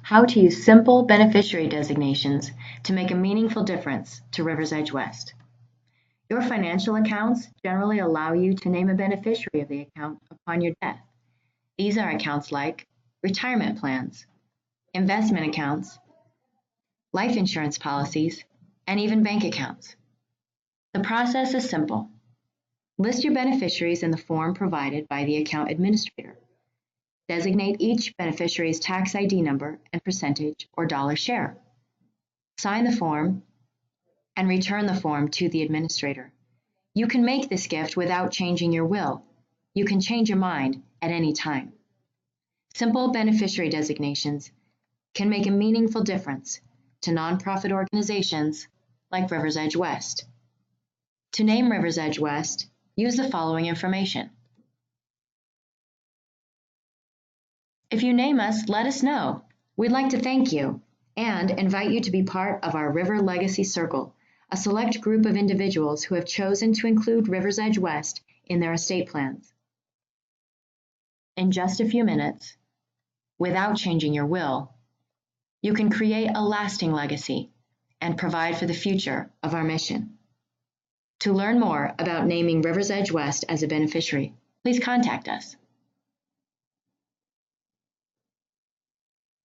How to use simple beneficiary designations to make a meaningful difference to RiversEdge West. Your financial accounts generally allow you to name a beneficiary of the account upon your death. These are accounts like retirement plans, investment accounts, life insurance policies, and even bank accounts. The process is simple. List your beneficiaries in the form provided by the account administrator. Designate each beneficiary's tax ID number and percentage or dollar share. Sign the form and return the form to the administrator. You can make this gift without changing your will. You can change your mind at any time. Simple beneficiary designations can make a meaningful difference to nonprofit organizations like RiversEdge West. To name RiversEdge West, use the following information. If you name us, let us know. We'd like to thank you and invite you to be part of our River Legacy Circle, a select group of individuals who have chosen to include RiversEdge West in their estate plans. In just a few minutes, without changing your will, you can create a lasting legacy and provide for the future of our mission. To learn more about naming RiversEdge West as a beneficiary, please contact us.